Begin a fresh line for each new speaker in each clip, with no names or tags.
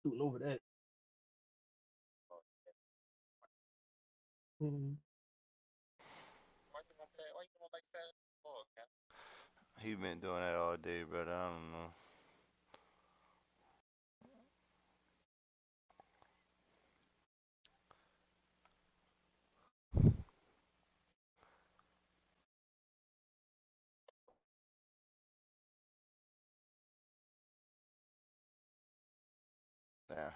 Shooting over that. Mhm.
He been doing that all day, brother. I don't know. Damn.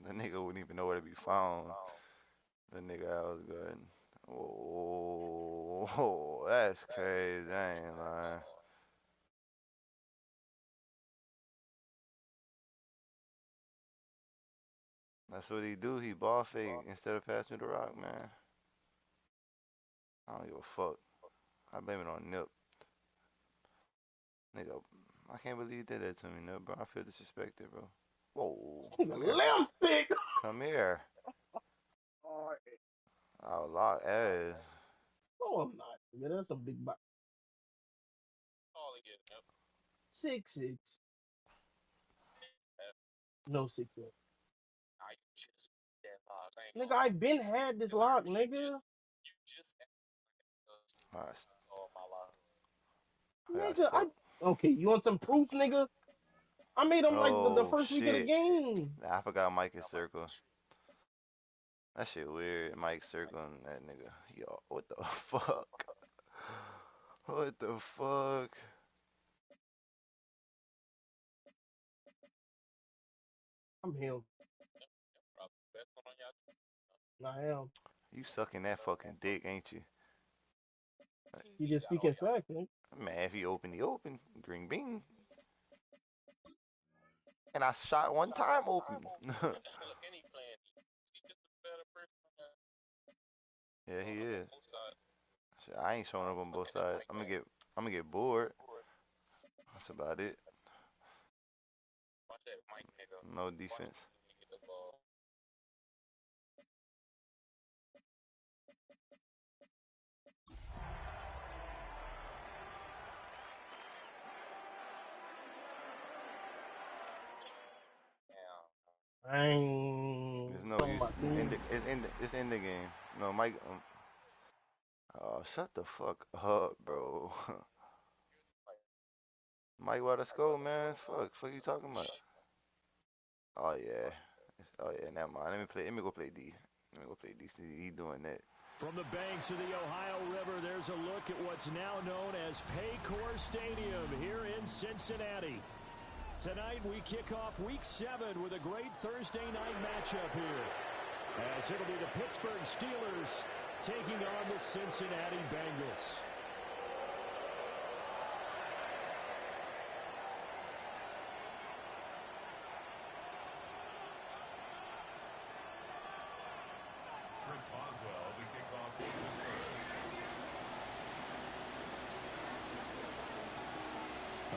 The nigga wouldn't even know where to be found. The nigga I was good. Oh, that's crazy. I ain't lying. That's what he do. He ball fake instead of passing me the rock, man. I don't give a fuck. I blame it on Nip. Nigga, I can't believe you did that to me, Nip, bro. I feel disrespected, bro. Whoa,
Nigga,
come here.
lipstick.
Come here.
Oh,
Oh, lot Ed.
no, I'm not. Nigga, that's a big box. 6'6". No 6'8". Nigga, I been had this lock, nigga.
I got
Nigga,
stuck.
okay. You want some proof, nigga? I made him like the
Oh,
first week of the
shit.
game.
I forgot Mike is circle. That shit weird. Mike circling that nigga. Yo, what the fuck? What the fuck?
I'm him. I am.
You sucking that fucking dick, ain't you?
You just speaking facts, nigga.
Man, if he open, he open. Green bean. And I shot one time open. Yeah, he is. Shit, I ain't showing up on both sides. I'm gonna get bored. That's about it. No defense.
I ain't
There's no
talking
use.
about team.
It's in the game. No, Mike. Oh, shut the fuck up, bro. Mike, let us go, man. Fuck you talking about? Oh yeah. Oh yeah. Never mind. Let me play. Let me go play D. Let me go play D. See, he doing that.
From the banks of the Ohio River, there's a look at what's now known as Paycor Stadium here in Cincinnati. Tonight, we kick off Week 7 with a great Thursday night matchup here, as it'll be the Pittsburgh Steelers taking on the Cincinnati Bengals.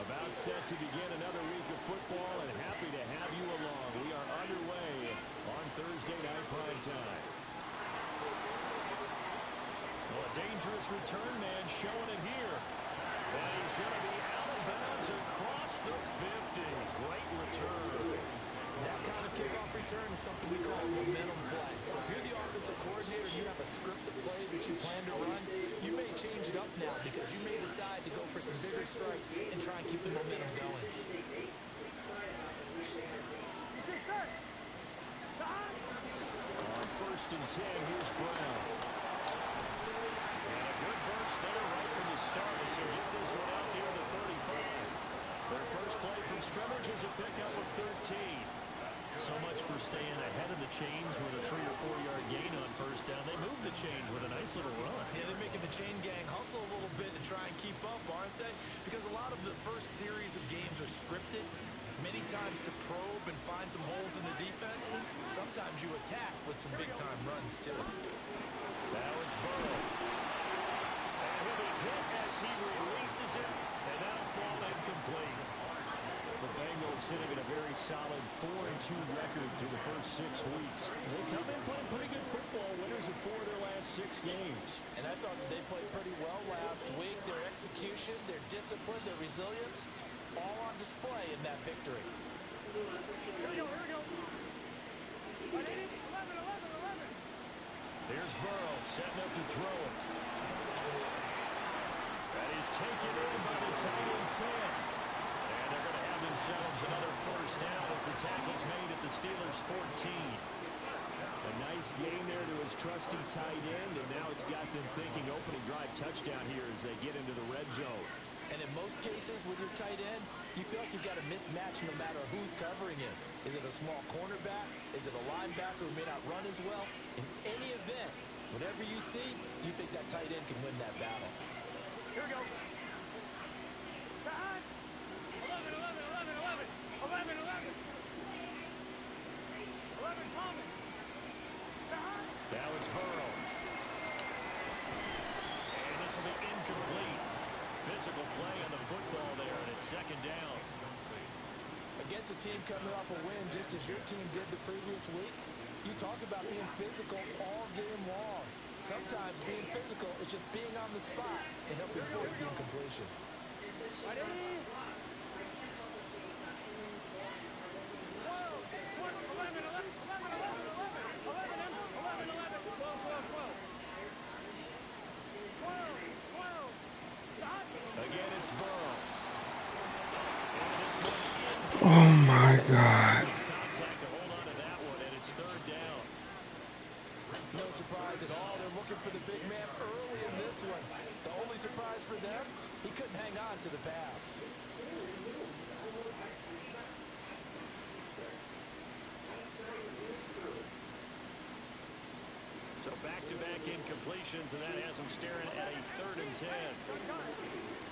About set to begin another week of football, and happy to have you along. We are underway on Thursday night prime time. Well, a dangerous return man showing it here. And he's going to be out of bounds across the 50. Great return.
That kind of kickoff return is something we call a momentum play. So if you're the offensive coordinator and you have a script of plays that you plan to run, you may change it up now because you may decide to go for some bigger strikes and try and keep the momentum going.
On 1st and 10, here's Brown. And a good burst there right from the start. So get this one out near the 35. Their first play from scrimmage is a pickup of 13. So much for staying ahead of the chains with a 3 or 4 yard gain on first down. They moved the chains with a nice little run.
Yeah, they're making the chain gang hustle a little bit to try and keep up, aren't they? Because a lot of the first series of games are scripted, many times to probe and find some holes in the defense. Sometimes you attack with some big-time runs, too.
Now it's Burrow. And he'll be hit as he releases it, and that'll fall incomplete. The Bengals sitting at a very solid 4-2 record through the first 6 weeks. They come in playing pretty good football, winners of 4 of their last 6 games.
And I thought they played pretty well last week. Their execution, their discipline, their resilience, all in that victory.
Here we go. 11, 11, 11. Here's Burrow setting up to throw it. That is taken in by the tight end Finn. And they're going to have themselves another first down as the tackle's made at the Steelers' 14. A nice gain there to his trusty tight end, and now it's got them thinking opening drive touchdown here as they get into the red zone.
And in most cases with your tight end, you feel like you've got a mismatch no matter who's covering it. Is it a small cornerback? Is it a linebacker who may not run as well? In any event, whatever you see, you think that tight end can win that battle.
Here we go. 11, 11, 11, 11. 11, 11. 11, Thomas. Now it's Burrow. And this will be incomplete. Physical play on the football there, and it's second down.
Against a team coming off a win just as your team did the previous week, you talk about being physical all game long. Sometimes being physical is just being on the spot and helping force the incompletion.
Ready? 12, 11, 11, 11, 11, 11, 11, 12, 12, 12. 12, 12. Again, it's Burrow. And this one
Oh my God.
contact to hold on to that one, and it's third down.
No surprise at all. They're looking for the big man early in this one. The only surprise for them, he couldn't hang on to the pass.
So back-to-back incompletions, and that has them staring at a 3rd and 10.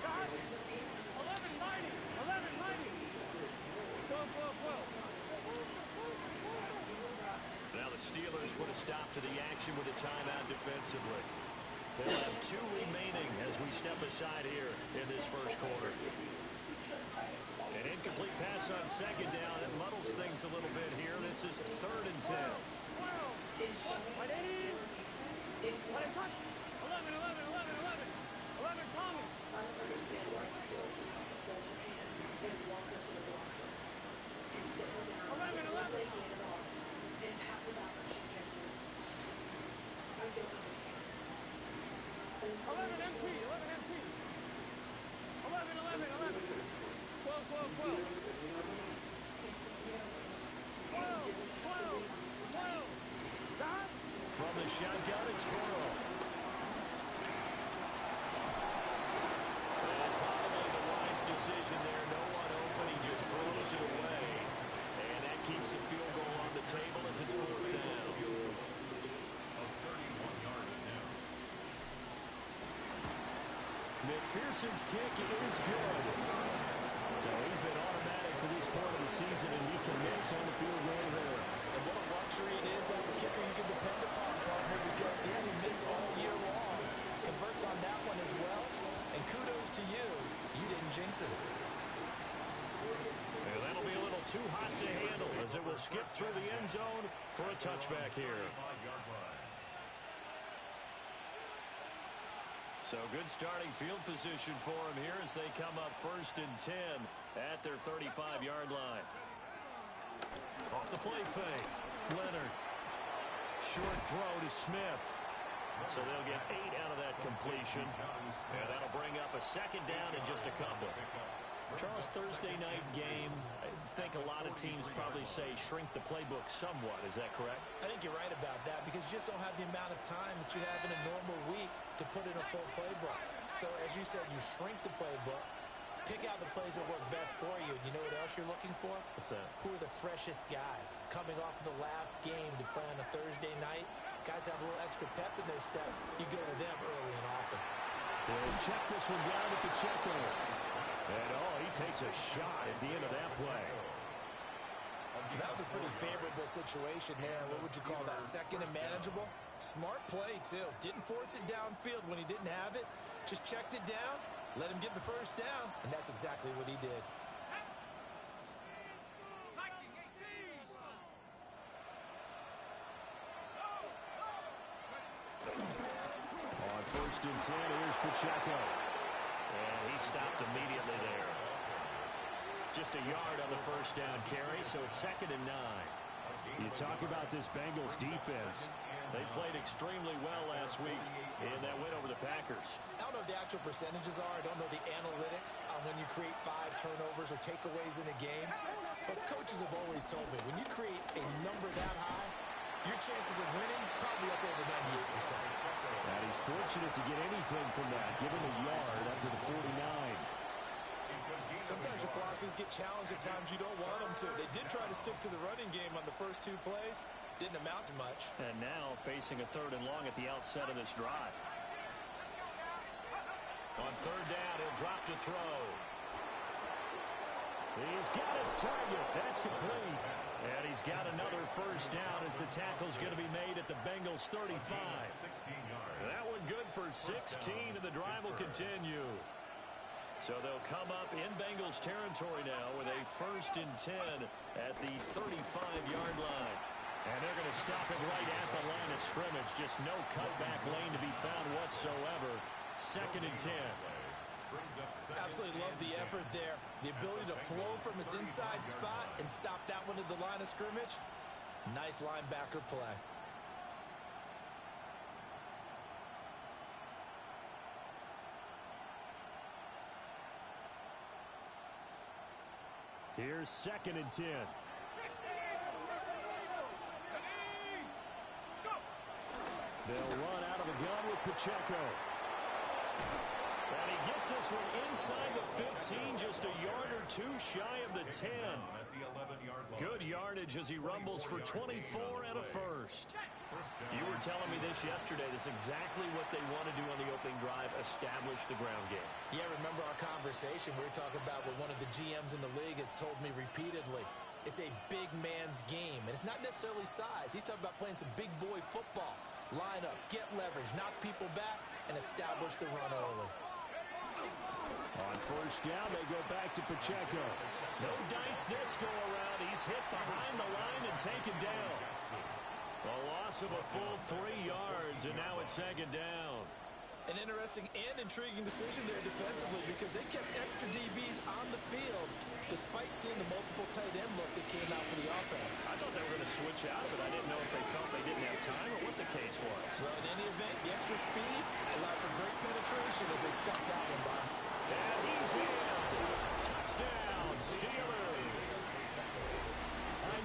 11-90, 11-90. 12, 12, 12. Now the Steelers put a stop to the action with a timeout defensively. They'll have 2 remaining as we step aside here in this first quarter. An incomplete pass on second down. It muddles things a little bit here. This is 3rd and 10. 11, 11, 11, 11. 11, Tommy. 11, 11. 11 MT, 11 MT. 11, 11, 11. 12, 12, 12. 12, 12, 12. From the shotgun, it's Burrow. And probably the wise decision there. No one open. He just throws it away. And that keeps the field goal on the table as it's 4th down. McPherson's kick is good. So he's been automatic to this point of the season, and he commits on the field goal there.
And what a luxury it is to have a kicker you can depend upon, partner, because he hasn't missed all year long. Converts on that one as well. And kudos to you. You didn't jinx it.
And that'll be a little too hot to handle as it will skip through the end zone for a touchback here. So good starting field position for him here as they come up 1st and 10 at their 35-yard line. Off the play fake. Leonard. Short throw to Smith. So they'll get 8 out of that completion. And that'll bring up a 2nd down and just a couple. Charles, Thursday night game, I think a lot of teams probably say shrink the playbook somewhat. Is that correct?
I think you're right about that because you just don't have the amount of time that you have in a normal week to put in a full playbook. So as you said, you shrink the playbook, pick out the plays that work best for you. You know what else you're looking for?
What's that?
Who are the freshest guys coming off of the last game to play on a Thursday night? Guys have a little extra pep in their step. You go to them early and often.
They'll check this one down at the checker. And he takes a shot at the end of that play.
That was a pretty favorable situation there. What would you call that? 2nd and manageable? Smart play, too. Didn't force it downfield when he didn't have it. Just checked it down, let him get the first down, and that's exactly what he did.
On 1st and 10, here's Pacheco. And he stopped immediately there. Just a yard on the first down carry, so it's 2nd and 9. You talk about this Bengals defense. They played extremely well last week in that win over the Packers.
I don't know what the actual percentages are. I don't know the analytics on when you create 5 turnovers or takeaways in a game. But coaches have always told me, when you create a number that high, your chances of winning probably up over 98%.
And he's fortunate to get anything from that. Give him a yard up to the 49.
Sometimes your philosophies get challenged at times you don't want them to. They did try to stick to the running game on the first 2 plays. Didn't amount to much.
And now facing a 3rd and long at the outset of this drive. On 3rd down, he'll drop to throw. He's got his target. That's complete. And he's got another first down as the tackle's going to be made at the Bengals 35. That one good for 16, and the drive will continue. So they'll come up in Bengals territory now with a 1st and 10 at the 35-yard line. And they're going to stop it right at the line of scrimmage. Just no cutback lane to be found whatsoever. 2nd and 10.
Absolutely love the effort there. The ability to flow from his inside spot and stop that one at the line of scrimmage. Nice linebacker play.
Here's 2nd and 10. They'll run out of the gun with Pacheco. And he gets this one inside the 15, just a yard or 2 shy of the 10. Good yardage as he rumbles for 24 and a first. You were telling me this yesterday. This is exactly what they want to do on the opening drive, establish the ground game.
Yeah, remember our conversation we were talking about with one of the GMs in the league has told me repeatedly. It's a big man's game, and it's not necessarily size. He's talking about playing some big boy football. Line up, get leverage, knock people back, and establish the run early.
On first down, they go back to Pacheco. No dice this go-around. He's hit behind the line and taken down. A loss of a full 3 yards, and now it's 2nd down.
An interesting and intriguing decision there defensively because they kept extra DBs on the field despite seeing the multiple tight end look that came out for the offense.
I thought they were going to switch out of it. I didn't know if they felt they didn't have time or what the case was.
Well, in any event, the extra speed allowed for great penetration as they stuck that one by.
And he's in. Touchdown, Steelers.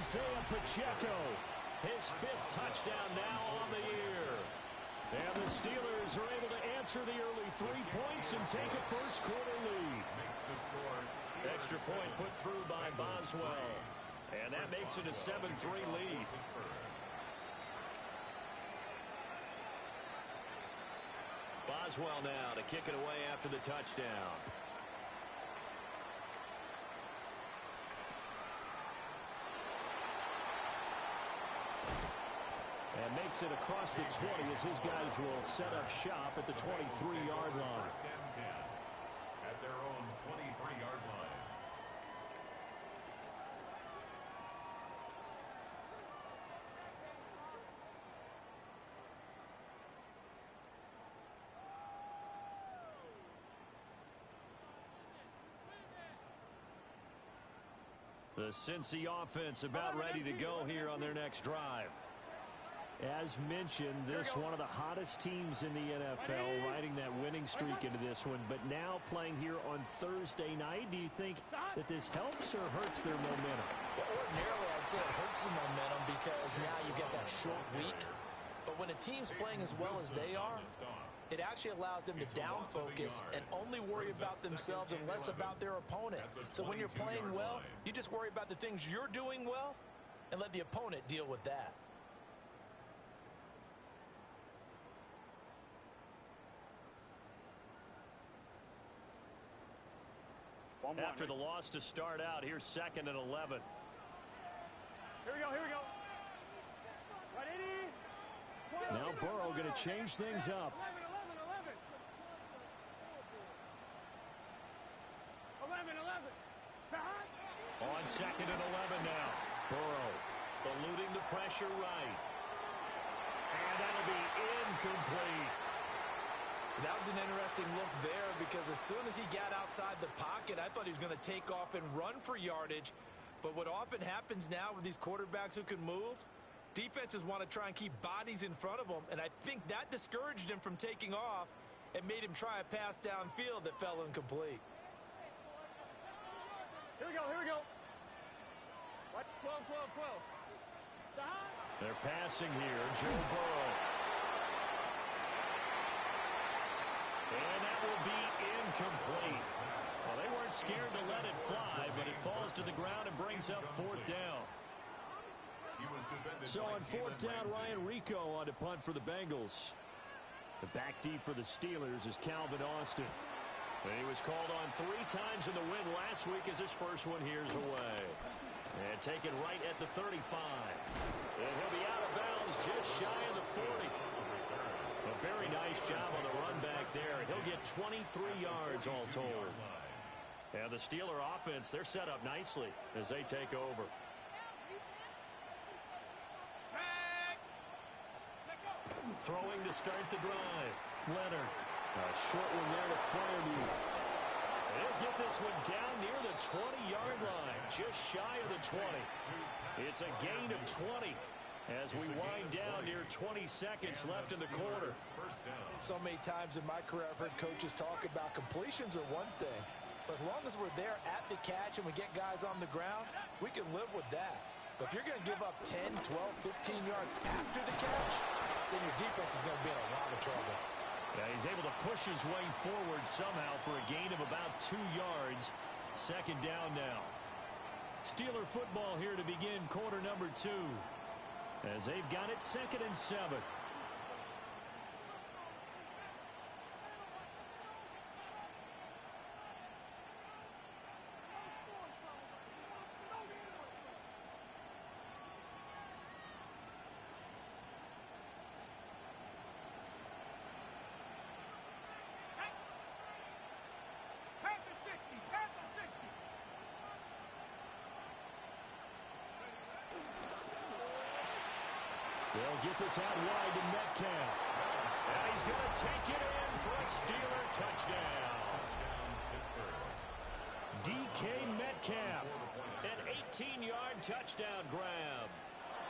Isaiah Pacheco, his 5th touchdown now on the year. And the Steelers are able to answer the early 3 points and take a first-quarter lead. Extra point put through by Boswell. And that makes it a 7-3 lead. Boswell now to kick it away after the touchdown. And makes it across the 20 as his guys will set up shop at the 23-yard line.
At their own 23-yard line.
The Cincy offense about ready to go here on their next drive. As mentioned, this one of the hottest teams in the NFL, riding that winning streak into this one, but now playing here on Thursday night. Do you think that this helps or hurts their momentum?
Well, ordinarily, I'd say it hurts the momentum because now you get that short week. But when a team's playing as well as they are, it actually allows them to down focus and only worry about themselves and less about their opponent. So when you're playing well, you just worry about the things you're doing well and let the opponent deal with that.
After the loss to start out, here's 2nd and 11.
Here we go, here we go. Ready?
Now Burrow going to change things up.
11.
On 2nd and 11 now. Burrow eluding the pressure right. And that'll be incomplete.
That was an interesting look there because as soon as he got outside the pocket, I thought he was going to take off and run for yardage. But what often happens now with these quarterbacks who can move, defenses want to try and keep bodies in front of them, and I think that discouraged him from taking off and made him try a pass downfield that fell incomplete.
Here we go, here we go. 12, 12, 12.
They're passing here, Joe Burrow. And that will be incomplete. Well, they weren't scared to let it fly, but it falls to the ground and brings up fourth down. So on fourth down, Ryan Rico on to punt for the Bengals. The back deep for the Steelers is Calvin Austin. And he was called on 3 times in the win last week as his first one here's away. And taken right at the 35. And he'll be out of bounds just shy of the 40. A very nice job on the run back there. And he'll get 23 yards all told. And the Steeler offense, they're set up nicely as they take over. Throwing to start the drive. Leonard. A short one there to Freiermuth. He'll get this one down near the 20-yard line. Just shy of the 20. It's a gain of 20 as we wind down near 20 seconds left in the quarter.
So many times in my career I've heard coaches talk about completions are one thing. But as long as we're there at the catch and we get guys on the ground, we can live with that. But if you're going to give up 10, 12, 15 yards after the catch, then your defense is going to be in a lot of trouble.
Yeah, he's able to push his way forward somehow for a gain of about 2 yards. Second down now. Steeler football here to begin quarter number 2. As they've got it 2nd and 7. They'll get this out wide to Metcalf. And he's going to take it in for a Steeler touchdown. DK Metcalf, an 18-yard touchdown grab.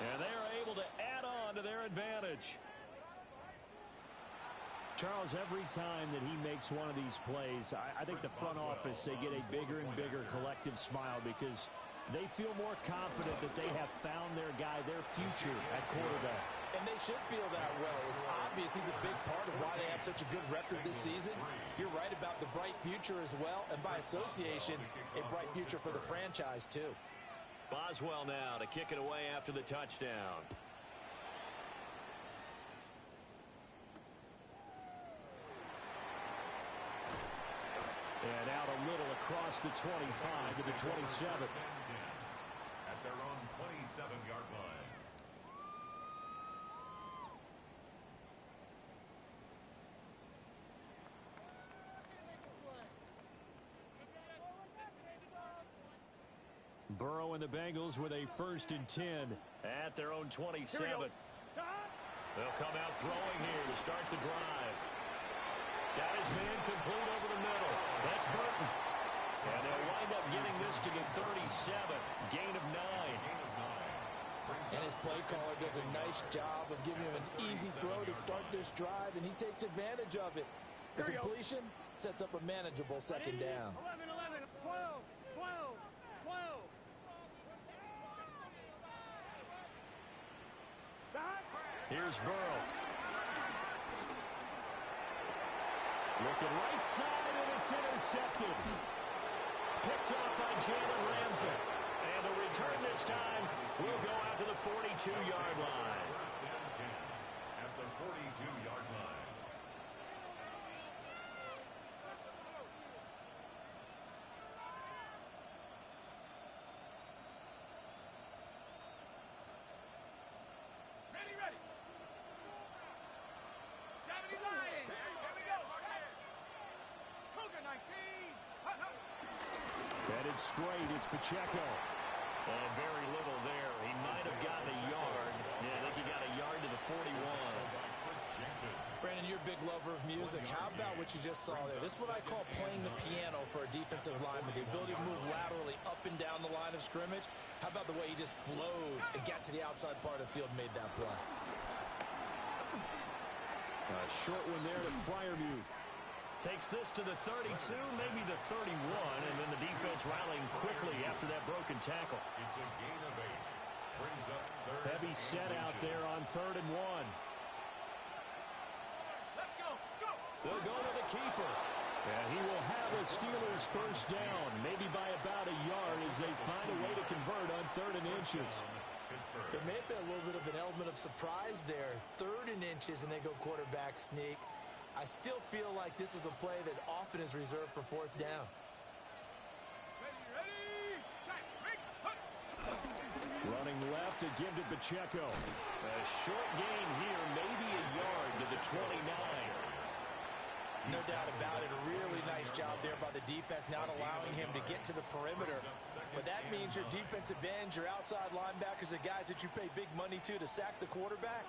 And they're able to add on to their advantage. Charles, every time that he makes one of these plays, I think the front office, they get a bigger and bigger collective smile because they feel more confident that they have found their guy, their future at quarterback.
And they should feel that way. It's obvious he's a big part of why they have such a good record this season. You're right about the bright future as well, and by association, a bright future for the franchise too.
Boswell now to kick it away after the touchdown. And out a little across the 25 to the 27.
At their own 27-yard line.
Burrow and the Bengals with a 1st and 10 at their own 27. They'll come out throwing here to start the drive. Got his man complete over the middle. That's Burton. And they'll wind up getting this to the 37. Gain of 9.
And his play caller does a nice job of giving him an easy throw to start this drive, and he takes advantage of it. The completion sets up a manageable 2nd down.
11, 11, 12, 12, 12.
Here's Burrow. Looking right side, and it's intercepted. Picked off by Jalen Ramsey. And the return this time will go out to the 42-yard line.
First and 10 at the 42-yard line.
Ready, ready. 70 Lions. Here we go. Cougar 19.
Headed straight, it's Pacheco. And very little there. He might have gotten a yard. Yeah, I think he got a yard to the 41.
By Chris Jenkins.
Brandon, you're a big lover of music. How about what you just saw there? This is what I call playing the piano for a defensive lineman. The ability to move laterally up and down the line of scrimmage. How about the way he just flowed and got to the outside part of the field and made that play?
A short one there to Freiermuth. Takes this to the 32, maybe the 31, and then the defense rallying quickly after that broken tackle.
It's a gain of 8. Brings up third.
Heavy set out there on 3rd and 1.
Let's go.
They'll go to the keeper. And he will have the Steelers first down, maybe by about a yard as they find a way to convert on 3rd and inches.
There may have been a little bit of an element of surprise there. 3rd and inches, and they go quarterback sneak. I still feel like this is a play that often is reserved for 4th down.
Running left to give to Pacheco. A short gain here, maybe a yard to the 29.
No doubt about it. A really nice job there by the defense, not allowing him to get to the perimeter. But that means your defensive ends, your outside linebackers, the guys that you pay big money to sack the quarterback,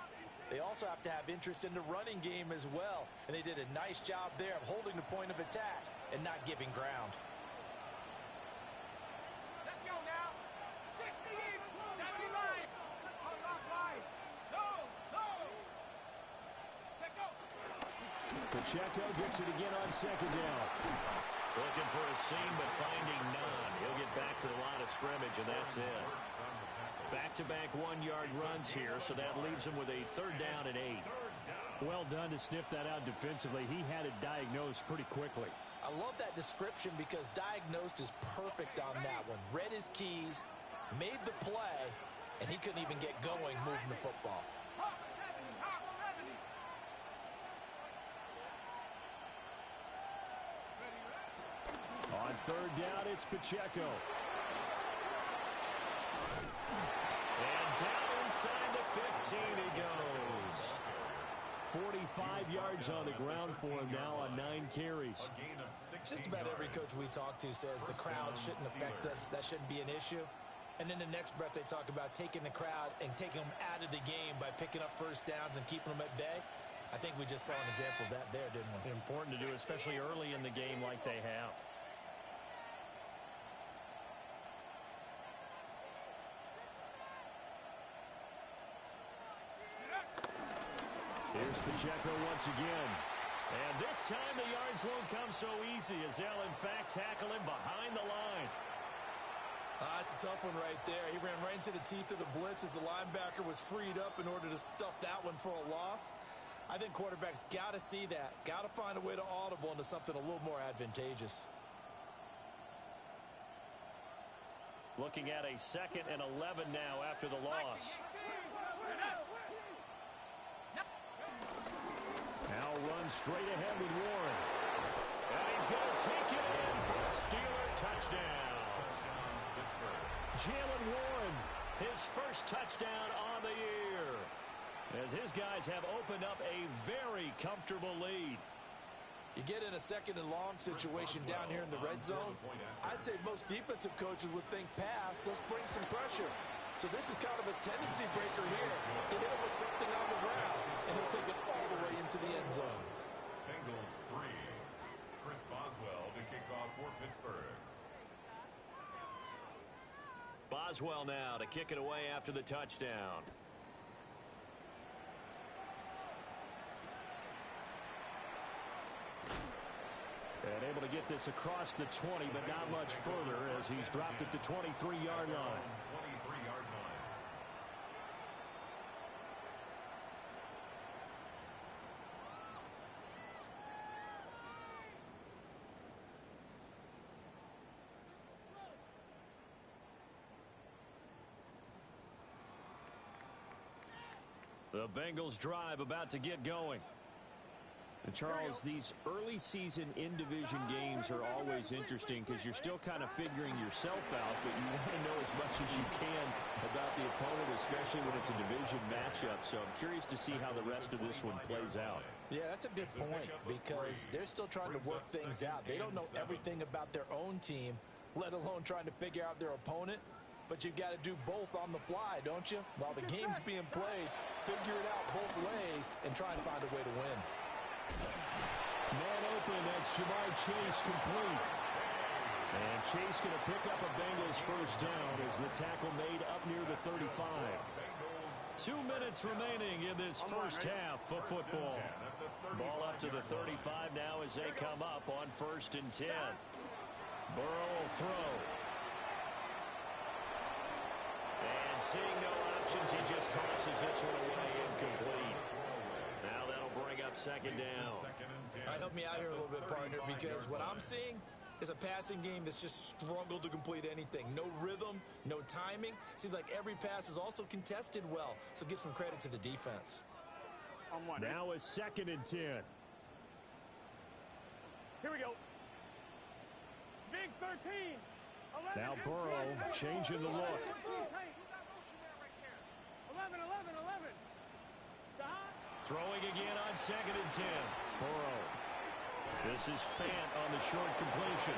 they also have to have interest in the running game as well. And they did a nice job there of holding the point of attack and not giving ground.
Let's go now. 60, 79.
Pacheco gets it again on 2nd down. Looking for a seam, but finding none. He'll get back to the line of scrimmage, and that's it. Back-to-back 1-yard runs here, so that leaves him with a 3rd down and 8. Well done to sniff that out defensively. He had it diagnosed pretty quickly.
I love that description because diagnosed is perfect on that one. Read his keys, made the play, and he couldn't even get going moving the football.
On 3rd down, it's Pacheco. And down inside the 15 he goes. 45 yards on the ground for him now on 9 carries.
Just about every coach we talk to says the crowd shouldn't affect us. That shouldn't be an issue. And in the next breath, they talk about taking the crowd and taking them out of the game by picking up 1st downs and keeping them at bay. I think we just saw an example of that there, didn't we?
Important to do, especially early in the game like they have. Here's Pacheco once again. And this time the yards won't come so easy as they'll, in fact, tackle him behind the line.
It's a tough one right there. He ran right into the teeth of the blitz as the linebacker was freed up in order to stuff that one for a loss. I think quarterbacks got to see that. Got to find a way to audible into something a little more advantageous.
Looking at a 2nd and 11 now after the loss. Now runs straight ahead with Warren. And he's going to take it in for a Steeler touchdown. Jalen Warren, his first touchdown on the year. As his guys have opened up a very comfortable lead.
You get in a 2nd and long situation down here in the red zone. I'd say most defensive coaches would think pass. Let's bring some pressure. So this is kind of a tendency breaker here. You hit him with something on the ground, and he'll take it all the way into the end zone.
Bengals 3. Chris Boswell to kick off for Pittsburgh.
Boswell now to kick it away after the touchdown. And able to get this across the 20, but not much further as he's dropped it to 23-yard line.
23-yard line.
The Bengals drive about to get going. And Charles, these early season in-division games are always interesting because you're still kind of figuring yourself out, but you want to know as much as you can about the opponent, especially when it's a division matchup. So I'm curious to see how the rest of this one plays out.
Yeah, that's a good point because they're still trying to work things out. They don't know everything about their own team, let alone trying to figure out their opponent. But you've got to do both on the fly, don't you? While the game's being played, figure it out both ways and try and find a way to win.
Man open, that's Jamar Chase complete. And Chase going to pick up a Bengals first down as the tackle made up near the 35. 2 minutes remaining in this first half of football. Ball up to the 35 now as they come up on 1st and 10. Burrow will throw. And seeing no options, he just tosses this one away incomplete. Now that'll bring up 2nd down.
All right, help me out here a little bit, partner, because what I'm seeing is a passing game that's just struggled to complete anything. No rhythm, no timing. Seems like every pass is also contested well, so give some credit to the defense.
Now a 2nd and 10.
Here we go. Big 13. 11,
Now Burrow changing the look.
11.
Throwing again on 2nd and 10. Burrow. This is Fant on the short completion.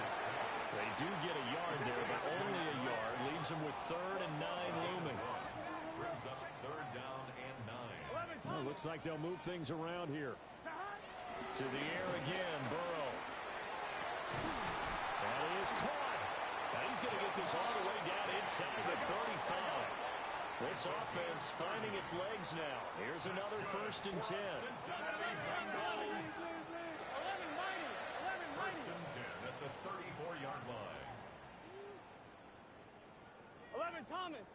They do get a yard there, but only a yard. Leaves them with 3rd and 9 looming.
Brings up 3rd down and 9.
Well, looks like they'll move things around here. To the air again, Burrow. And he is caught. Now he's going to get this all the way down inside the 35. This offense finding its legs now. Here's another 1st and 10.
First and 10 at the 34-yard line.
11 Thomas.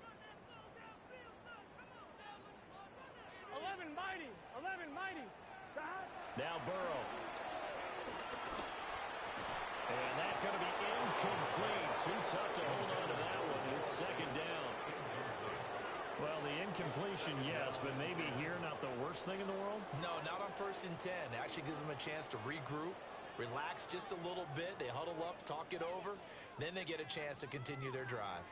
11 Mighty.
Now Burrow. And that's going to be incomplete. Too tough to hold on to that one. It's 2nd down. Well, the incompletion, yes, but maybe here not the worst thing in the world?
No, not on 1st and 10. Actually gives them a chance to regroup, relax just a little bit. They huddle up, talk it over. Then they get a chance to continue their drive.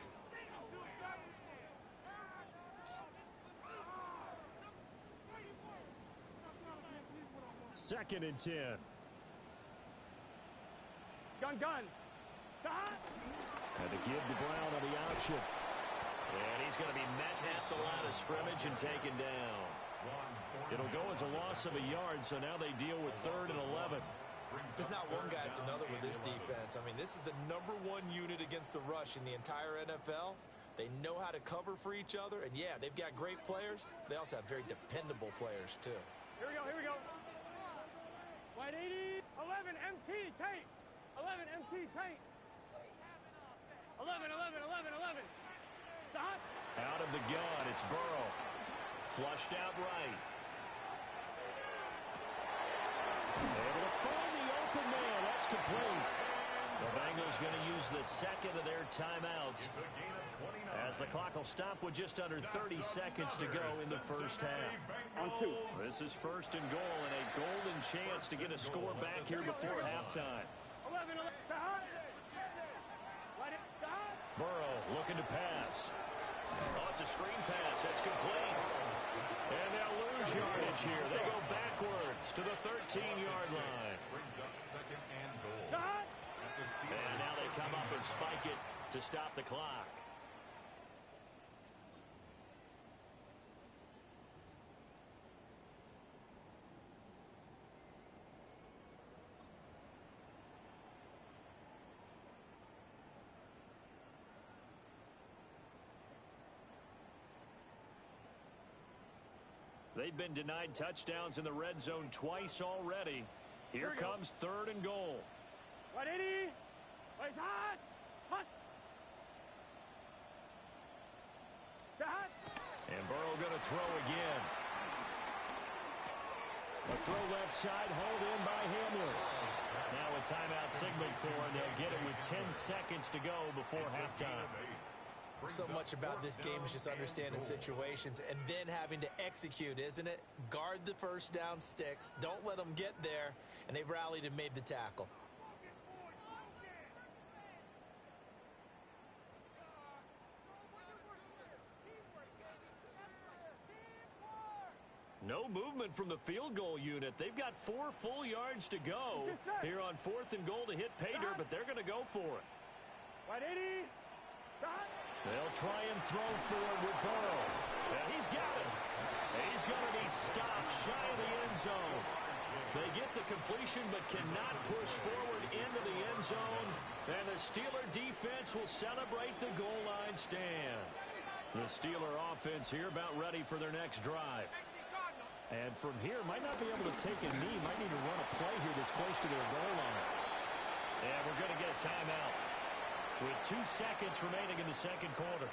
Second and 10.
Gun.
Had to give to Brown on the option. And he's going to be met at the line of scrimmage and taken down. It'll go as a loss of a yard, so now they deal with 3rd and 11.
It's not one guy, it's another with this defense. I mean, this is the #1 unit against the rush in the entire NFL. They know how to cover for each other, and yeah, they've got great players. They also have very dependable players, too.
Here we go. White 80. 11 MT Tate. 11 MT Tate. 11. Stop.
Out of the gun, it's Burrow. Flushed out right. Able to find the open man. That's complete. The Bengals going to use the 2nd of their timeouts as the clock will stop with just under 30 seconds to go in the first half.
On 2.
This is 1st and goal and a golden chance to get a score back here before halftime.
11.
Burrow looking to pass. Oh, it's a screen pass. That's complete. And they'll lose yardage here. They go backwards to the 13-yard line.
Brings up 2nd and goal.
And now they come up and spike it to stop the clock. They've been denied touchdowns in the red zone twice already. Here comes 3rd and goal.
180. It's hot.
And Burrow going to throw again. A throw left side, hauled in by Hamler. Now a timeout signaled for, and they'll get it with 10 seconds to go before halftime.
So much about this game is just understanding situations and then having to execute, isn't it? Guard the first down sticks. Don't let them get there. And they've rallied and made the tackle.
No movement from the field goal unit. They've got 4 full yards to go here on 4th and goal to hit pay dirt, but they're going to go for it.
180.
The They'll try and throw for it with Burrow. And he's got it. He's going to be stopped shy of the end zone. They get the completion but cannot push forward into the end zone. And the Steeler defense will celebrate the goal line stand. The Steeler offense here about ready for their next drive. And from here, might not be able to take a knee. Might need to run a play here this close to their goal line. And we're going to get a timeout with 2 seconds remaining in the second quarter.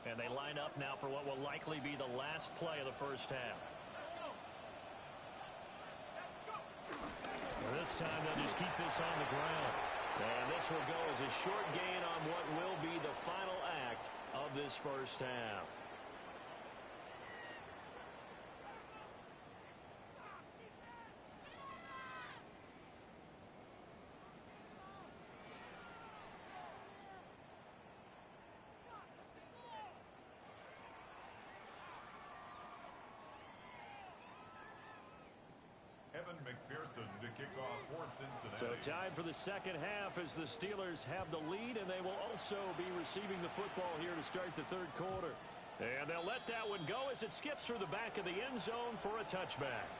And they line up now for what will likely be the last play of the first half. Well, this time they'll just keep this on the ground. And this will go as a short gain on what will be the final act of this first half.
Evan McPherson to kick off for Cincinnati.
So tied for the second half as the Steelers have the lead, and they will also be receiving the football here to start the third quarter. And they'll let that one go as it skips through the back of the end zone for a touchback.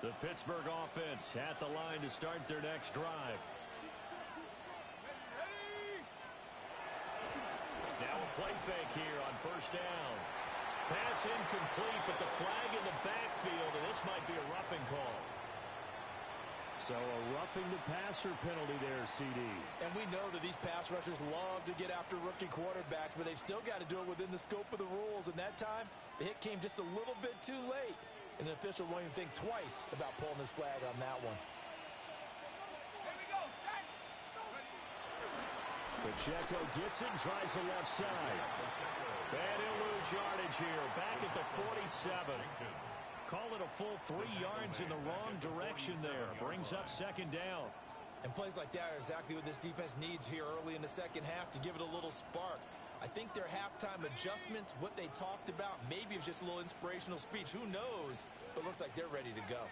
The Pittsburgh offense at the line to start their next drive. Now a play fake here on first down. Pass incomplete, but the flag in the backfield, and this might be a roughing call. So a roughing the passer penalty there, CD.
And we know that these pass rushers love to get after rookie quarterbacks, but they've still got to do it within the scope of the rules. And that time, the hit came just a little bit too late. And the official won't even think twice about pulling his flag on that one.
Pacheco gets it and tries the left side. And he'll lose yardage here. Back at the 47. Call it a full 3 yards in the wrong direction there. Brings up second down.
And plays like that are exactly what this defense needs here early in the second half to give it a little spark. I think their halftime adjustments, what they talked about, maybe it was just a little inspirational speech. Who knows? But looks like they're ready to go.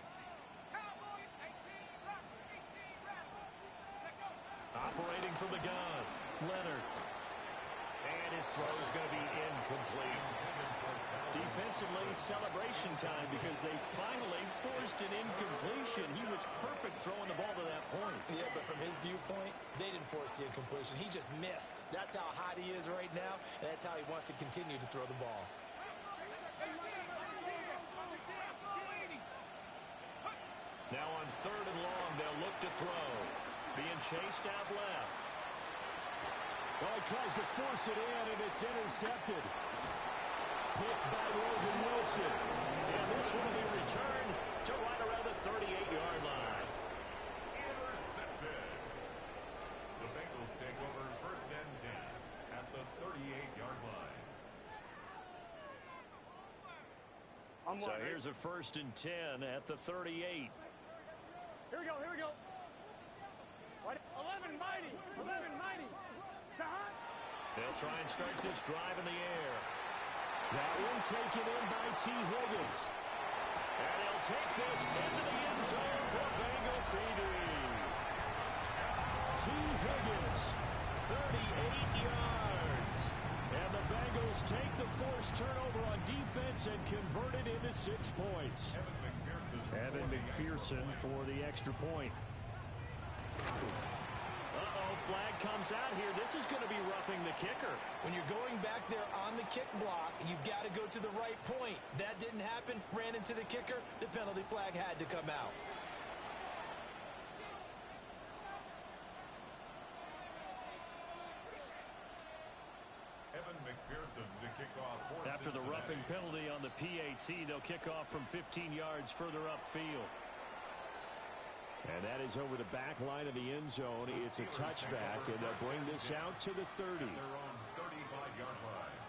Operating from the gun, Leonard. And his throw is going to be incomplete. Defensively, celebration time because they finally forced an incompletion. He was perfect throwing the ball to that point.
Yeah, but from his viewpoint, they didn't force the incompletion. He just missed. That's how hot he is right now, and that's how he wants to continue to throw the ball.
Now on third and long, they'll look to throw. Being chased out left. Well, he tries to force it in, and it's intercepted. Picked by Logan Wilson. And this one will be returned to right around the 38-yard line.
Intercepted. The Bengals take over first and 10 at the 38-yard line.
So here's a first and 10 at the 38.
Here we go, here we go. 11 mighty, 11 mighty.
They'll try and start this drive in the air. That one taken in by T. Higgins. And he'll take this into the end zone for Bengal TD. T. Higgins, 38 yards. And the Bengals take the forced turnover on defense and convert it into 6 points. Evan McPherson for the extra point. Flag comes out here. This is going to be roughing the kicker.
When you're going back there on the kick block, you've got to go to the right point. That didn't happen. Ran into the kicker. The penalty flag had to come out.
Evan McPherson to kick off for
After the roughing penalty on the PAT, they'll kick off from 15 yards further upfield. And that is over the back line of the end zone. It's a touchback, and they'll bring this out to the 30.
Their own 35-yard line.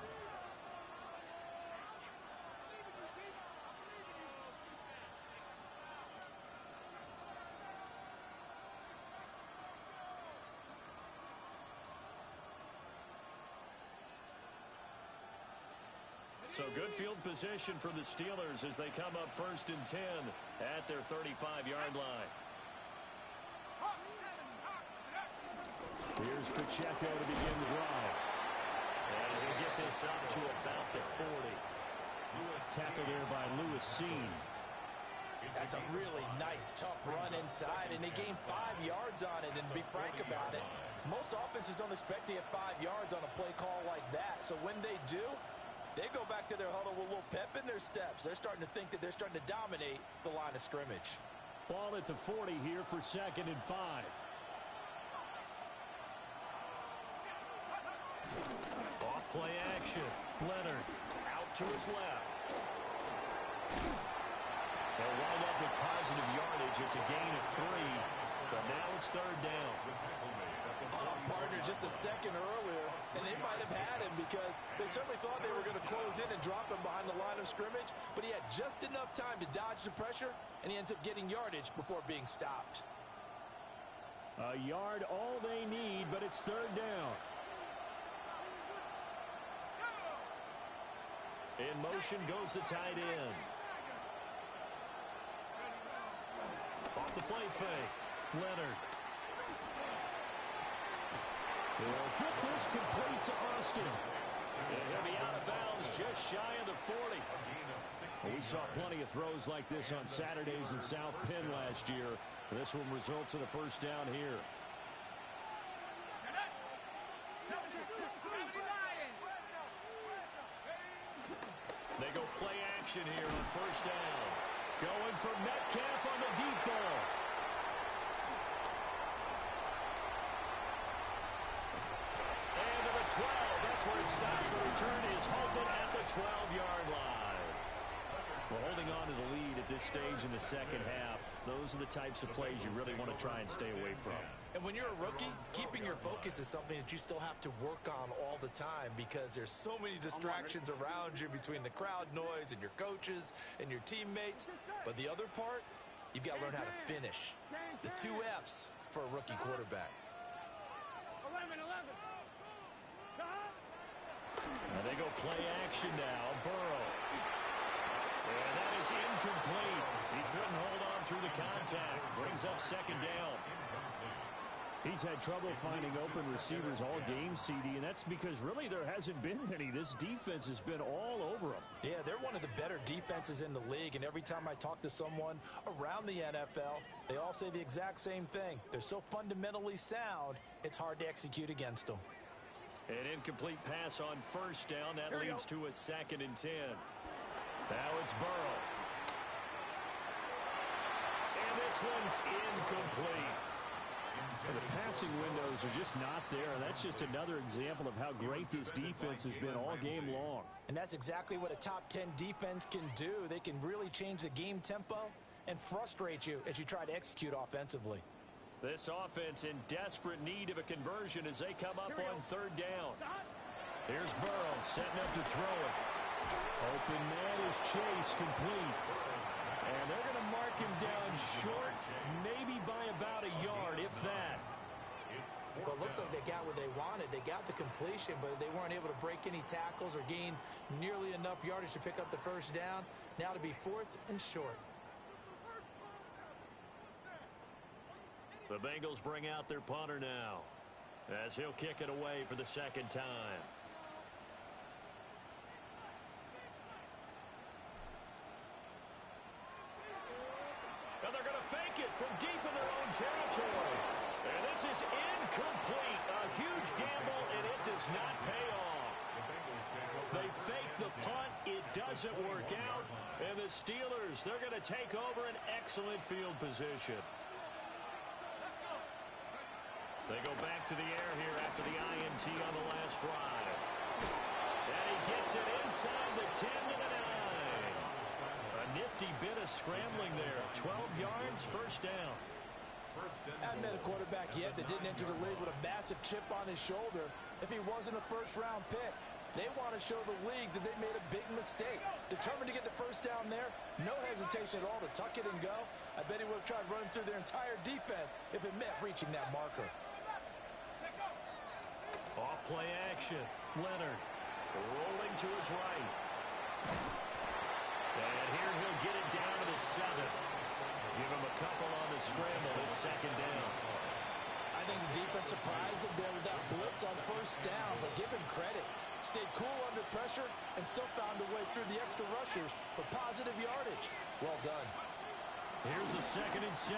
So good field position for the Steelers as they come up 1st and 10 at their 35-yard line. Here's Pacheco to begin the drive. And he'll get this up to about the 40. Tackle there by Lewis Seen.
That's a really nice, tough run inside, and they gained 5 yards on it. And to be frank about it, most offenses don't expect to get 5 yards on a play call like that. So when they do, they go back to their huddle with a little pep in their steps. They're starting to think that they're starting to dominate the line of scrimmage.
Ball at the 40 here for 2nd and 5. Off play action. Leonard out to his left. They'll wind up with positive yardage. It's a gain of 3, but now it's 3rd down.
Partner just a second earlier, and they might have had him because they certainly thought they were going to close in and drop him behind the line of scrimmage, but he had just enough time to dodge the pressure, and he ends up getting yardage before being stopped.
A yard all they need, but it's 3rd down. In motion goes the tight end. Off the play fake. Leonard. He'll get this complete to Austin. And he'll be out of bounds just shy of the 40. We saw plenty of throws like this on Saturdays in South Penn last year. This one results in a 1st down here. They go play action here on 1st down. Going for Metcalf on the deep ball. And to the 12. That's where it stops. The return is halted at the 12-yard line. Well, holding on to the lead at this stage in the 2nd half, those are the types of plays you really want to try and stay away from.
And when you're a rookie, keeping your focus is something that you still have to work on all the time because there's so many distractions around you between the crowd noise and your coaches and your teammates. But the other part, you've got to learn how to finish. It's the 2 F's for a rookie quarterback.
11.
And they go play action now. Burrow. And that is incomplete. He couldn't hold on through the contact. Brings up 2nd down. He's had trouble finding open receivers all game, CD, and that's because really there hasn't been many. This defense has been all over them.
Yeah, they're one of the better defenses in the league, and every time I talk to someone around the NFL, they all say the exact same thing. They're so fundamentally sound, it's hard to execute against them.
An incomplete pass on 1st down. That leads to a 2nd and 10. Now it's Burrow. And this one's incomplete. And the passing windows are just not there. That's just another example of how great this defense has been all game long.
And that's exactly what a top 10 defense can do. They can really change the game tempo and frustrate you as you try to execute offensively.
This offense in desperate need of a conversion as they come up on 3rd down. Here's Burrow setting up to throw it. Open man is Chase, complete. And they're going to mark him down short, maybe by about a yard, if that.
Well, it looks like they got what they wanted. They got the completion, but they weren't able to break any tackles or gain nearly enough yardage to pick up the 1st down. Now to be 4th and short.
The Bengals bring out their punter now as he'll kick it away for the 2nd time. And they're going to fake it from deep in their own territory. And this is incomplete. A huge gamble, and it does not pay off. They fake the punt. It doesn't work out. And the Steelers, they're going to take over an excellent field position. They go back to the air here after the INT on the last drive. And he gets it inside the 10 to the 9. A nifty bit of scrambling there. 12 yards, 1st down.
I haven't met a quarterback yet that didn't enter the league with a massive chip on his shoulder if he wasn't a 1st-round pick. They want to show the league that they made a big mistake. Determined to get the 1st down there, no hesitation at all to tuck it and go. I bet he would have tried running through their entire defense if it meant reaching that marker.
Off play action. Leonard rolling to his right. And here he'll get it down to the 7. Give him a couple on the scramble. It's second down.
I think the defense surprised him there with that blitz on first down, but give him credit. Stayed cool under pressure and still found a way through the extra rushers for positive yardage. Well done.
Here's a 2nd and 7.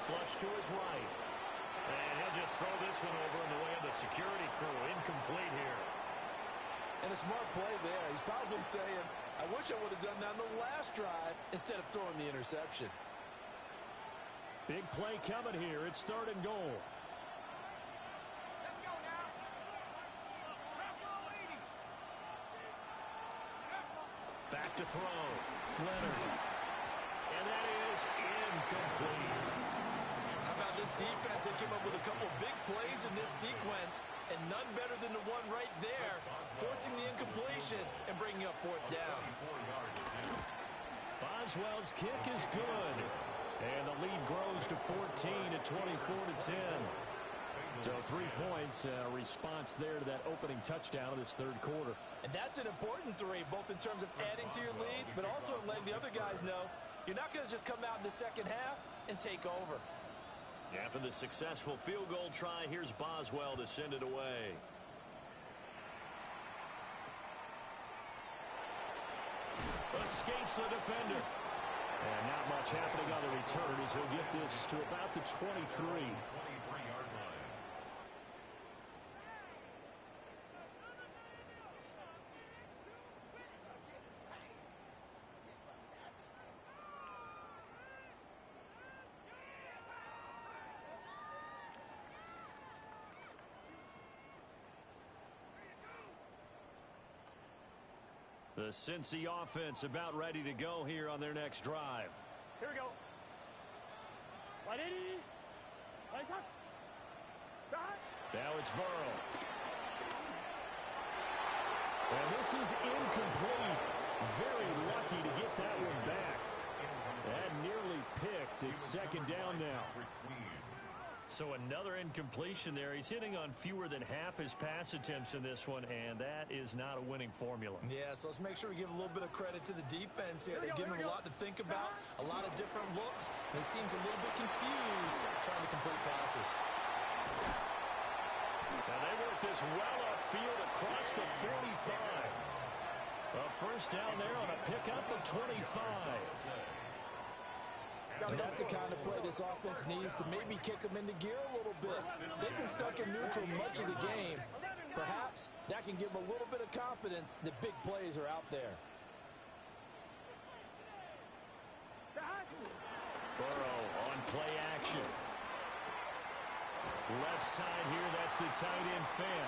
Flush to his right. And he'll just throw this one over in the way of the security crew. Incomplete here.
And a smart play there. He's probably saying, I wish I would have done that on the last drive instead of throwing the interception.
Big play coming here. It's 3rd and goal. Back to throw. Leonard. And that is incomplete.
How about this defense? They came up with a couple big plays in this sequence, and none better than the one right there, forcing the incompletion and bringing up 4th down.
Boswell's kick is good. And the lead grows to 14 at 24-10. So 3 points, response there to that opening touchdown of this 3rd quarter.
And that's an important 3, both in terms of adding to your lead, but also letting the other guys know you're not going to just come out in the second half and take over.
After the successful field goal try, here's Boswell to send it away. Escapes the defender. And not much happening on the return as he'll get this to about the 23. The Cincy offense about ready to go here on their next drive.
Here we go. 180. Lights up. Back.
Now it's Burrow. And this is incomplete. Very lucky to get that one back. That nearly picked. It's 2nd down now. So another incompletion there. He's hitting on fewer than half his pass attempts in this one, and that is not a winning formula.
Yeah, so let's make sure we give a little bit of credit to the defense here. They're giving him a lot to think about, a lot of different looks, and he seems a little bit confused trying to complete passes.
Now they work this well upfield across the 45. A first down there on a pickup at 25.
And that's the kind of play this offense needs to maybe kick them into gear a little bit. They've been stuck in neutral much of the game. Perhaps that can give them a little bit of confidence that big plays are out there.
Burrow on play action. Left side here, that's the tight end fan.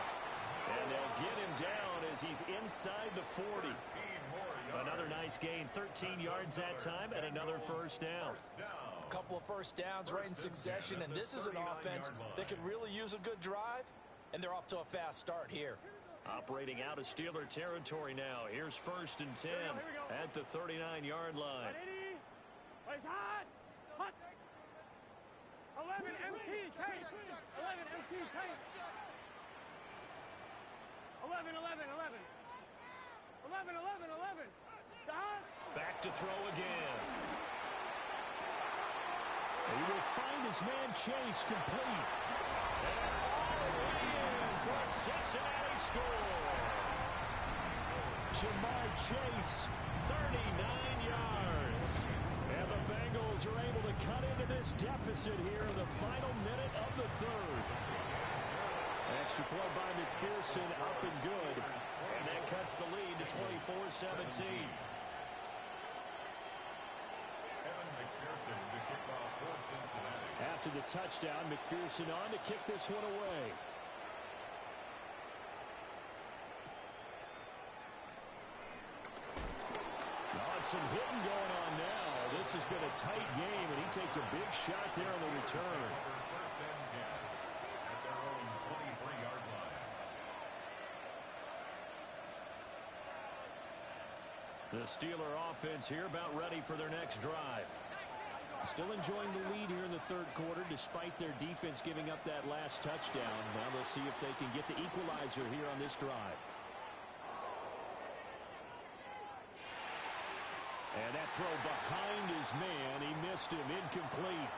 And they'll get him down as he's inside the 40. Another nice gain, 13 yards that time, and another first down.
A couple of first downs right in succession, and this is an offense that could really use a good drive, and they're off to a fast start here.
Operating out of Steeler territory now. Here's 1st and 10 at the 39-yard line.
180. Place hot. Hot. 11 MT tank. 11 MT tank. 11, 11, 11. 11, 11, 11. Stop.
Back to throw again. He will find his man Chase complete. And all the way in for a Cincinnati score. Jamar Chase, 39 yards. And the Bengals are able to cut into this deficit here in the final minute of the 3rd. Extra point by McPherson, up and good. And that cuts the lead to 24-17. After the touchdown, McPherson on to kick this one away. Some hitting going on now. This has been a tight game, and he takes a big shot there on the return. The Steeler offense here about ready for their next drive. Still enjoying the lead here in the 3rd quarter despite their defense giving up that last touchdown. Now they'll see if they can get the equalizer here on this drive. And that throw behind his man, he missed him, incomplete.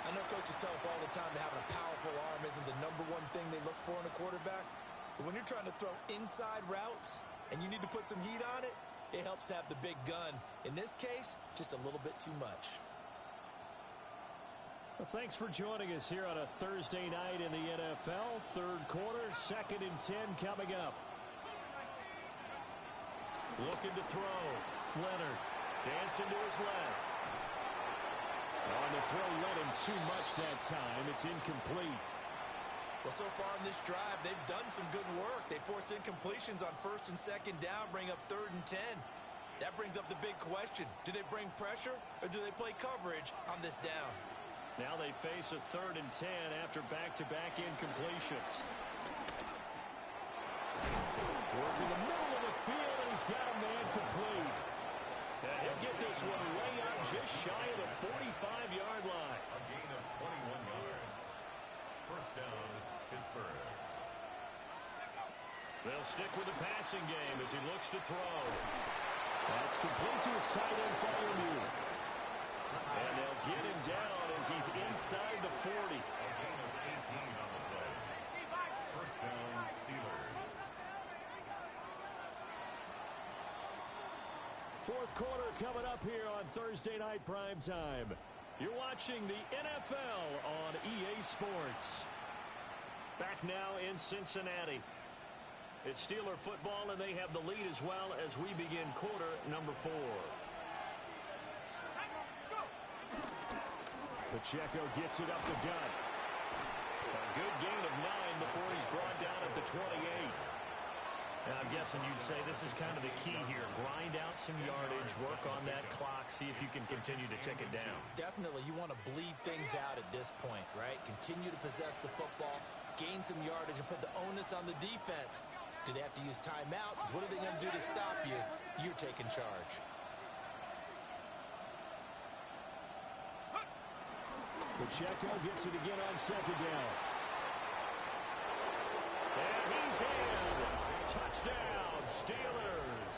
I know coaches tell us all the time that having a powerful arm isn't the #1 thing they look for in a quarterback. But when you're trying to throw inside routes and you need to put some heat on it, it helps have the big gun. In this case, just a little bit too much.
Well, thanks for joining us here on a Thursday night in the NFL. Third quarter, 2nd and 10 coming up. Looking to throw. Leonard dancing to his left. On the throw, let him too much that time. It's incomplete.
Well, so far in this drive, they've done some good work. They force incompletions on 1st and 2nd down, bring up 3rd and 10. That brings up the big question. Do they bring pressure or do they play coverage on this down?
Now they face a 3rd and 10 after back-to-back incompletions. Working the middle of the field, and he's got a man complete. And he'll get this one way out just shy of the 45-yard line.
A gain of 21 yards. First down, Pittsburgh.
They'll stick with the passing game as he looks to throw. That's complete to his tight end, Firemuth. And they'll get him down as he's inside the 40.
A gain of 18 on the play. First down, Steelers.
Fourth quarter coming up here on Thursday Night Primetime. You're watching the NFL on EA Sports. Back now in Cincinnati. It's Steeler football, and they have the lead as well as we begin quarter number 4. Pacheco gets it up the gut. A good gain of 9 before he's brought down at the 28. Now, I'm guessing you'd say this is kind of the key here. Grind out some yardage, work on that clock, see if you can continue to tick it down.
Definitely, you want to bleed things out at this point, right? Continue to possess the football, gain some yardage, and put the onus on the defense. Do they have to use timeouts? What are they going to do to stop you? You're taking charge.
Pacheco gets it again on 2nd down. And he's in. Touchdown, Steelers.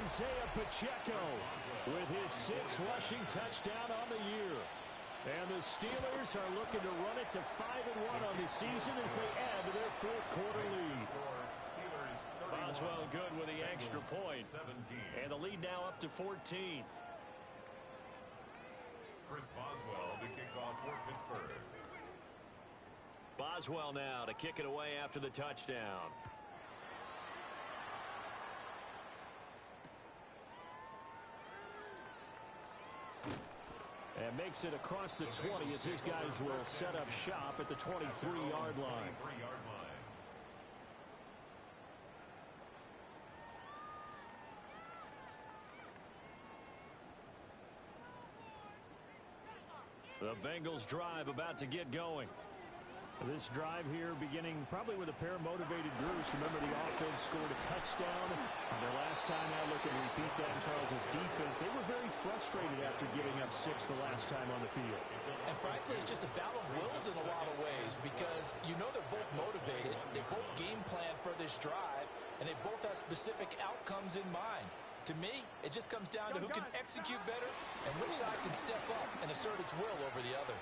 Isaiah Pacheco with his 6th rushing touchdown on the year. And the Steelers are looking to run it to 5-1 on the season as they add to their 4th quarter lead. Boswell good with the extra point. And the lead now up to 14.
Chris Boswell to kick off for Pittsburgh.
Boswell now to kick it away after the touchdown. And makes it across the 20 as his guys will set up shop at the 23-yard line. The Bengals drive about to get going. This drive here beginning probably with a pair of motivated groups. Remember, the offense scored a touchdown. Their last time out, look and repeat that in Charles's defense. They were very frustrated after giving up 6 the last time on the field.
And frankly, it's just a battle of wills in a lot of ways because you know they're both motivated. They both game plan for this drive, and they both have specific outcomes in mind. To me, it just comes down to who can execute better and which side can step up and assert its will over the other.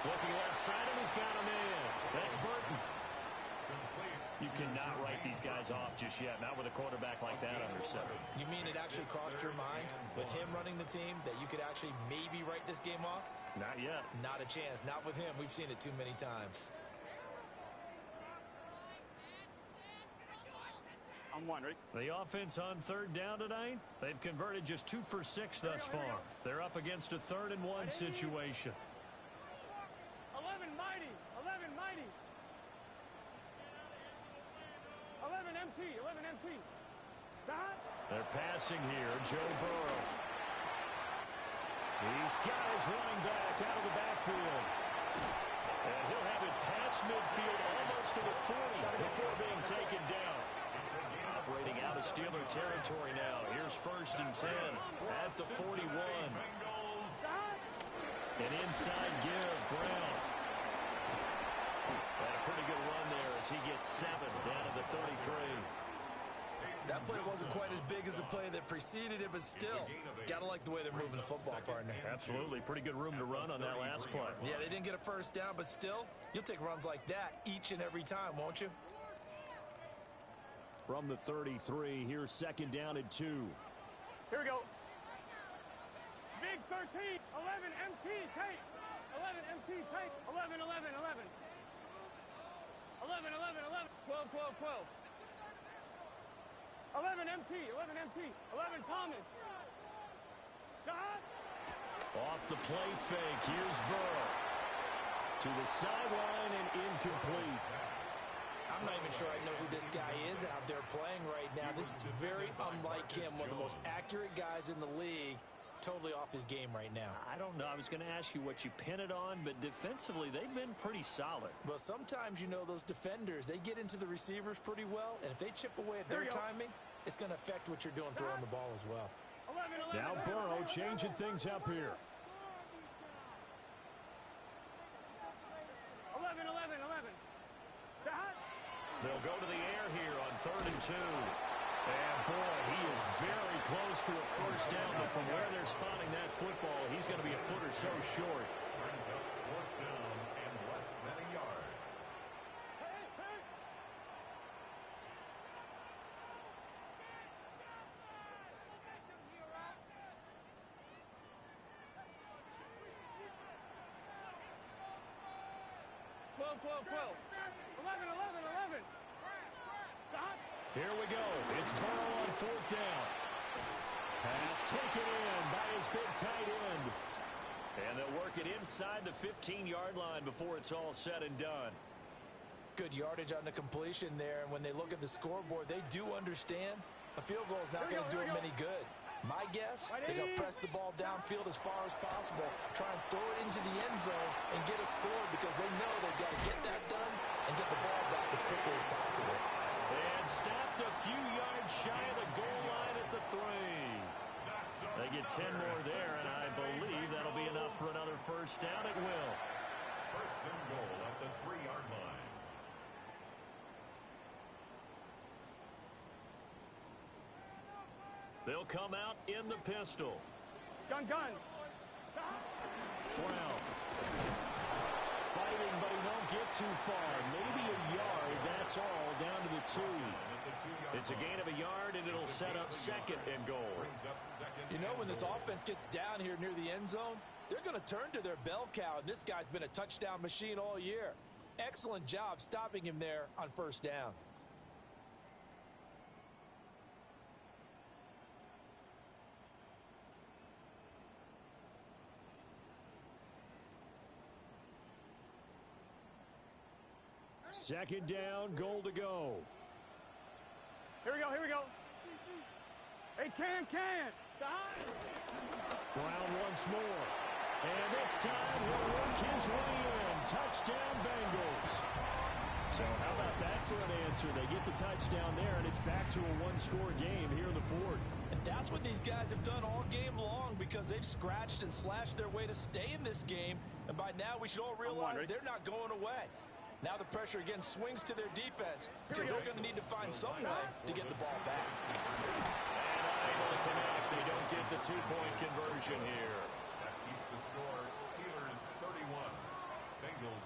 Looking left side, and he's got a man. That's Burton. You cannot write these guys off just yet, not with a quarterback like that under center.
You mean it actually crossed your mind with him running the team that you could actually maybe write this game off?
Not yet.
Not a chance. Not with him. We've seen it too many times.
I'm wondering.
The offense on 3rd down tonight, they've converted just 2 for 6 thus far. They're up against a 3rd and 1 situation.
11 mighty. 11 mighty. 11 MT. 11 MT. Stop.
They're passing here. Joe Burrow. These guys running back out of the backfield. And he'll have it past midfield almost to the 40 before being taken down. Operating out of Steeler territory now. Here's 1st and 10 at the 41. An inside give, Brown. And a pretty good run there as he gets 7 down to the 33.
That play wasn't quite as big as the play that preceded it, but still, got to like the way they're moving the football, partner.
Absolutely. Pretty good room to run on that last play.
Yeah, they didn't get a first down, but still, you'll take runs like that each and every time, won't you?
From the 33, here's second down and 2.
Here we go. Big 13, 11 MT tape. 11 MT tape. 11, 11, 11. 11, 11, 11. 12, 12, 12. 11 MT, 11 MT. 11 Thomas. Scott.
Off the play fake, here's Burrow. To the sideline and incomplete.
I'm not even sure I know who this guy is out there playing right now. This is very unlike him, one of the most accurate guys in the league. Totally off his game right now.
I don't know. I was going to ask you what you pin it on, but defensively, they've been pretty solid.
Well, sometimes, you know, those defenders, they get into the receivers pretty well, and if they chip away at their timing, it's going to affect what you're doing throwing the ball as well.
11, 11,
Now Burrow changing things up here.
11, 11, 11.
They'll go to the air here on 3rd and 2. And, boy, he is very close to a first down, but from where they're spotting that football, he's going to be a foot or so short.
Brings up 4th down and less than a yard.
Twelve, 12, 12. 11, 11, 11. Stop.
Here we go. It's Burrow on 4th down. Pass taken in by his big tight end. And they'll work it inside the 15-yard line before it's all said and done.
Good yardage on the completion there, and when they look at the scoreboard, they do understand a field goal is not going to do them any good. My guess, they're going to press the ball downfield as far as possible, try and throw it into the end zone and get a score because they know they've got to get that done and get the ball back as quickly as possible.
And stopped a few yards shy of the goal line at the 3. They get 10 more there, and I believe that'll be enough for another first down. It will.
First and goal at the 3-yard line.
They'll come out in the pistol.
Gun, gun.
Brown. Fighting, but he won't get too far. Maybe a yard, that's all, down to the 2. It's a gain of a yard, and it'll set up 2nd and goal.
You know, when this offense gets down here near the end zone, they're going to turn to their bell cow, and this guy's been a touchdown machine all year. Excellent job stopping him there on first down.
Second down, goal to go.
Here we go, here we go. Hey, can.
Brown once more. And this time he'll work his way in. Touchdown, Bengals. So how about that for an answer? They get the touchdown there, and it's back to a one-score game here in the 4th.
And that's what these guys have done all game long because they've scratched and slashed their way to stay in this game. And by now we should all realize they're not going away. Now the pressure again swings to their defense because they're going to need to find some way to get the ball back.
And unable to connect. They don't get the 2-point conversion here.
That keeps the score. Steelers 31. Bengals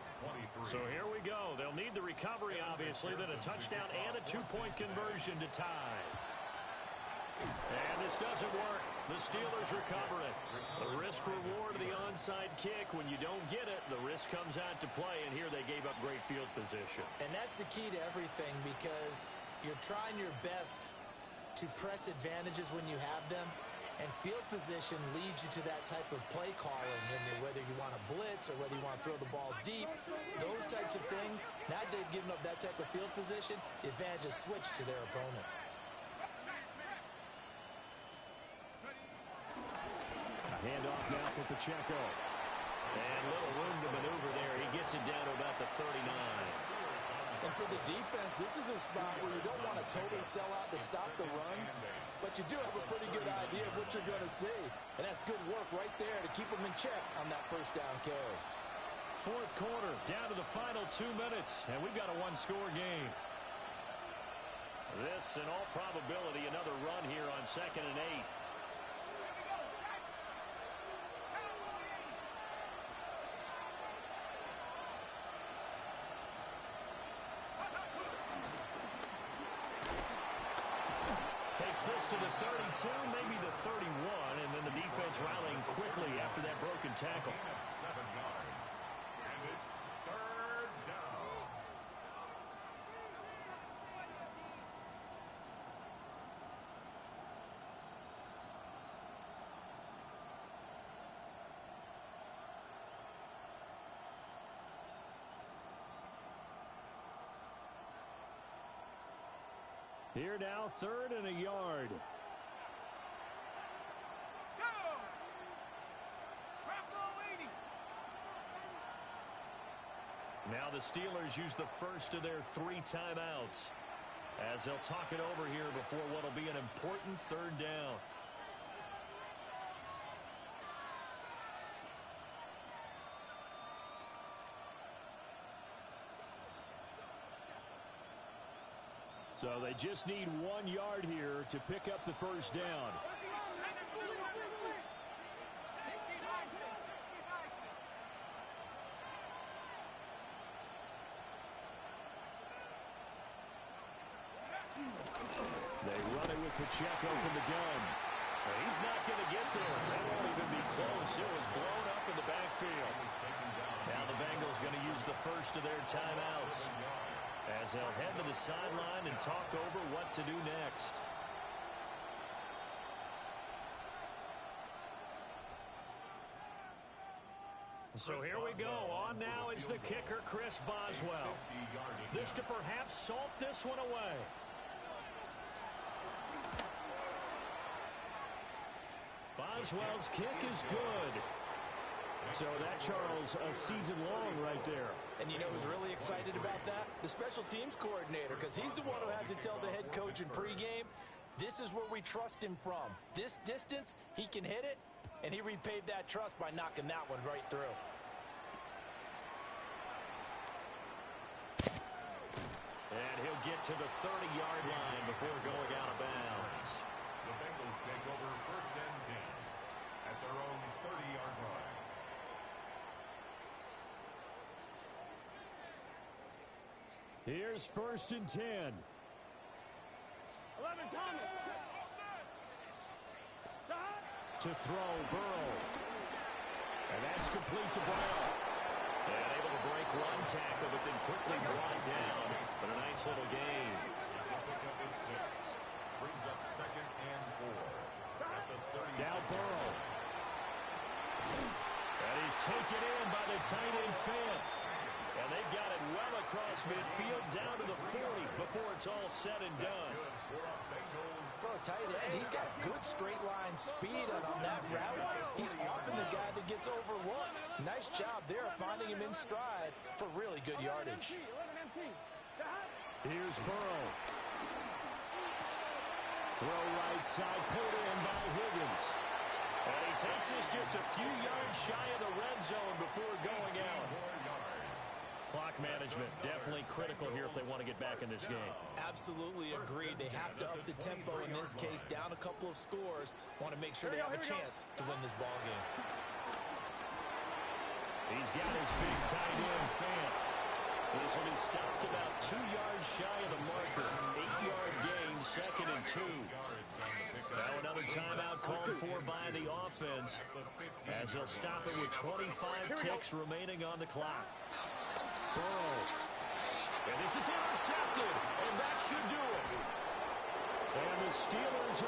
23.
So here we go. They'll need the recovery, obviously, then a touchdown and a 2-point conversion to tie. And this doesn't work. The Steelers recover it. The risk-reward of the onside kick. When you don't get it, the risk comes out to play, and here they gave up great field position.
And that's the key to everything because you're trying your best to press advantages when you have them, and field position leads you to that type of play calling, and whether you want to blitz or whether you want to throw the ball deep, those types of things, now they've given up that type of field position, the advantage is switched to their opponent.
Handoff now for Pacheco. And little room to maneuver there. He gets it down to about the 39.
And for the defense, this is a spot where you don't want to totally sell out to stop the run, but you do have a pretty good idea of what you're going to see. And that's good work right there to keep them in check on that first down carry.
4th quarter, down to the final 2 minutes, and we've got a one-score game. This, in all probability, another run here on 2nd and 8. Takes this to the 32, maybe the 31, and then the defense rallying quickly after that broken tackle.
7 yards. And it's 3rd down.
Here now, 3rd and a yard. Now the Steelers use the first of their 3 timeouts as they'll talk it over here before what will be an important 3rd down. So they just need 1 yard here to pick up the first down. They run it with Pacheco from the gun. He's not going to get there. That won't even be close. It was blown up in the backfield. Now the Bengals going to use the first of their timeouts as they'll head to the sideline and talk over what to do next. So here we go. On now is the kicker, Chris Boswell. This to perhaps salt this one away. Boswell's kick is good. So that, Charles, a season long right there.
And you know who's really excited about that? The special teams coordinator, because he's the one who has to tell the head coach in pregame, this is where we trust him from. This distance, he can hit it, and he repaid that trust by knocking that one right through.
And he'll get to the 30-yard line before going out of bounds.
The Bengals take over 1st and 10 at their own 30-yard line.
Here's 1st and 10.
11, Thomas.
To throw, Burrow. And that's complete to Brown. And able to break one tackle, but then quickly brought down. But a nice little gain.
It's a pickup of 6. Brings up 2nd and 4 at the 36.
Now Burrow. And he's taken in by the tight end Fant. And they've got it well across midfield down to the 40 before it's all said and done.
For a tight end, he's got good straight line speed, and on that route, he's often the guy that gets overlooked. Nice job there finding him in stride for really good yardage.
Here's Burrow. Throw right side, put in by Higgins. And he takes this just a few yards shy of the red zone before going out. Clock management definitely critical here if they want to get back in this game.
Absolutely agreed. They have to up the tempo in this case, down a couple of scores. Want to make sure they have a chance to win this ball game.
He's got his big tight end, Fant. This one is stopped about 2 yards shy of the marker. 8-yard gain, 2nd and 2. Now another timeout called for by the offense as they'll stop it with 25 ticks remaining on the clock. Burrow. And this is intercepted, and that should do it. And the Steelers